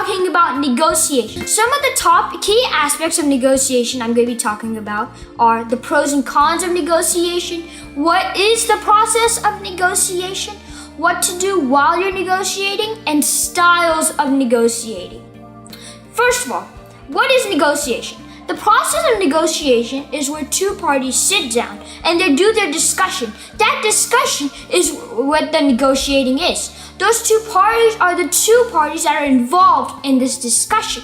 talking about negotiation. Some of the top key aspects of negotiation I'm going to be talking about are the pros and cons of negotiation, what is the process of negotiation, what to do while you're negotiating, and styles of negotiating. First of all, what is negotiation? The process of negotiation is where two parties sit down and they do their discussion. That discussion is what the negotiating is. Those two parties are the two parties that are involved in this discussion.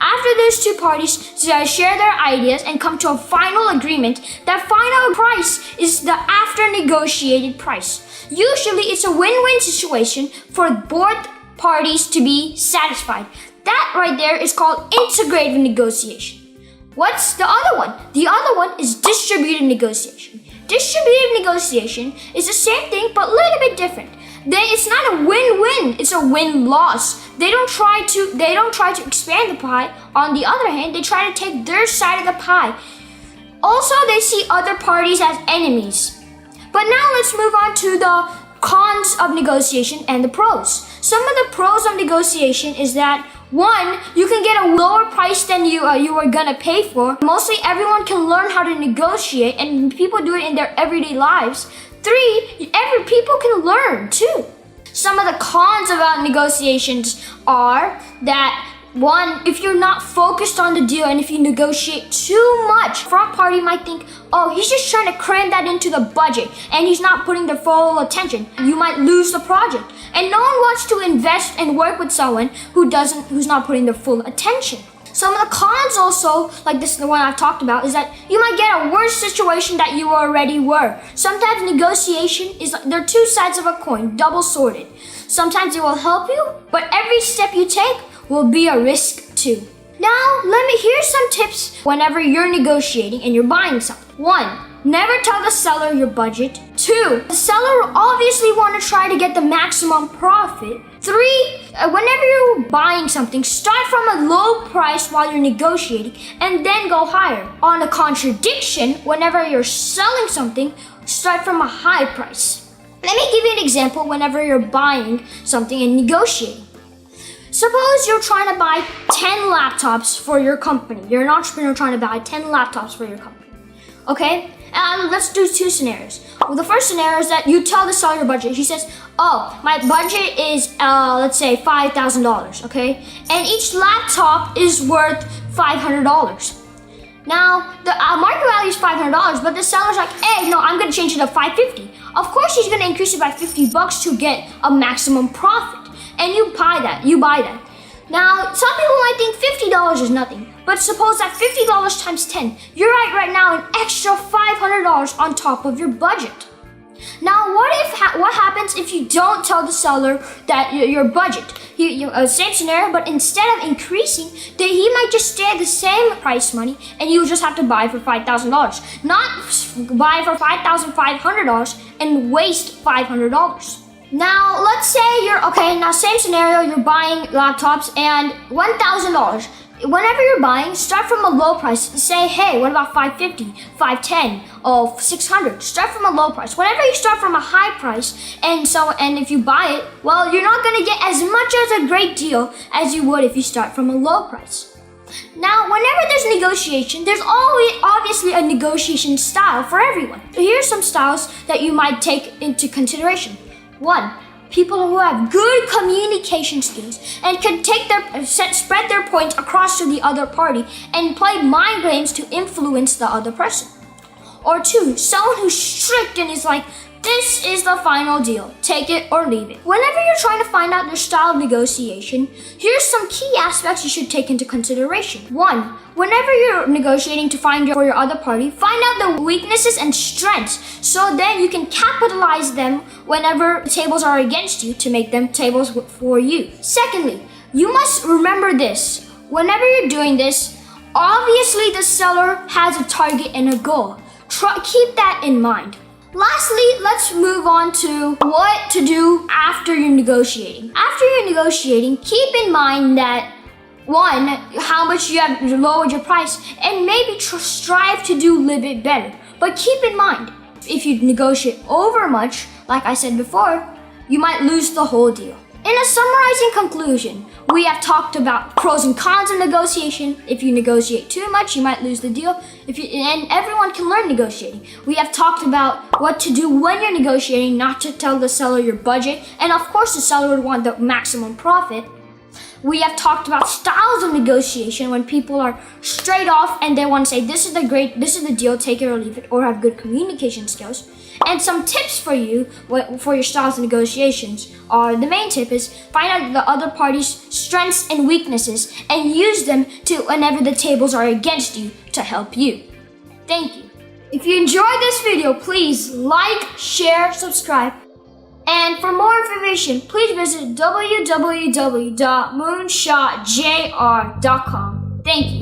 After those two parties share their ideas and come to a final agreement, that final price is the after negotiated price. Usually it's a win-win situation for both parties to be satisfied. That right there is called integrated negotiation. What's the other one? The other one is distributed negotiation. Distributed negotiation is the same thing but a little bit different. It's not a win-win, it's a win-loss. They don't try to expand the pie. On the other hand, they try to take their side of the pie. Also, they see other parties as enemies. But now let's move on to the cons of negotiation and the pros. Some of the pros of negotiation is that 1, you can get a lower price than you were gonna pay for. Mostly everyone can learn how to negotiate and people do it in their everyday lives. 3, people can learn too. Some of the cons about negotiations are that 1, if you're not focused on the deal and if you negotiate too much, front party might think, oh, he's just trying to cram that into the budget and he's not putting the full attention. You might lose the project. And no one wants to invest and work with someone who's not putting their full attention. Some of the cons also, like this the one I've talked about, is that you might get a worse situation that you already were. Sometimes negotiation they're two sides of a coin, double-sworded. Sometimes it will help you, but every step you take will be a risk too. Now, let me hear some tips whenever you're negotiating and you're buying something. 1, never tell the seller your budget. 2, the seller will obviously want to try to get the maximum profit. 3, whenever you're buying something, start from a low price while you're negotiating and then go higher. On a contradiction, whenever you're selling something, start from a high price. Let me give you an example whenever you're buying something and negotiating. Suppose you're trying to buy 10 laptops for your company. You're an entrepreneur trying to buy 10 laptops for your company. Okay? Let's do 2 scenarios. Well, the first scenario is that you tell the seller your budget. She says, oh, my budget is, let's say $5,000, okay? And each laptop is worth $500. Now, the market value is $500, but the seller's like, hey, no, I'm gonna change it to $550. Of course, she's gonna increase it by $50 to get a maximum profit. And you buy that. Now, some people might think $50 is nothing, but suppose that $50 times 10, you're right now an extra $500 on top of your budget. Now, what happens if you don't tell the seller that your budget? Same scenario, but instead of increasing, he might just stay at the same price money, and you just have to buy for $5,000, not buy for $5,500 and waste $500. Now, let's say same scenario, you're buying laptops and $1,000. Whenever you're buying, start from a low price. Say, hey, what about $550, $510, or $600? Start from a low price. Whenever you start from a high price, and if you buy it, well, you're not gonna get as much as a great deal as you would if you start from a low price. Now, whenever there's negotiation, there's always obviously a negotiation style for everyone. So here's some styles that you might take into consideration. 1, people who have good communication skills and can spread their points across to the other party and play mind games to influence the other person. Or 2, someone who's strict and is like, this is the final deal, take it or leave it. Whenever you're trying to find out their style of negotiation, here's some key aspects you should take into consideration. 1, whenever you're negotiating for your other party, find out the weaknesses and strengths so then you can capitalize them whenever the tables are against you to make them tables for you. Secondly, you must remember this. Whenever you're doing this, obviously the seller has a target and a goal. Keep that in mind. Lastly, let's move on to what to do after you're negotiating. After you're negotiating, keep in mind that 1, how much you have lowered your price, and maybe strive to do a little bit better. But keep in mind, if you negotiate over much, like I said before, you might lose the whole deal. In a summarizing conclusion, we have talked about pros and cons of negotiation. If you negotiate too much, you might lose the deal. And everyone can learn negotiating. We have talked about what to do when you're negotiating, not to tell the seller your budget. And of course, the seller would want the maximum profit. We have talked about styles of negotiation when people are straight off and they want to say, this is the deal, take it or leave it, or have good communication skills. And some tips for you for your styles of negotiations are, the main tip is find out the other party's strengths and weaknesses and use them to whenever the tables are against you to help you. Thank you. If you enjoyed this video, please like, share, subscribe. And for more information, please visit www.moonshotjr.com. Thank you.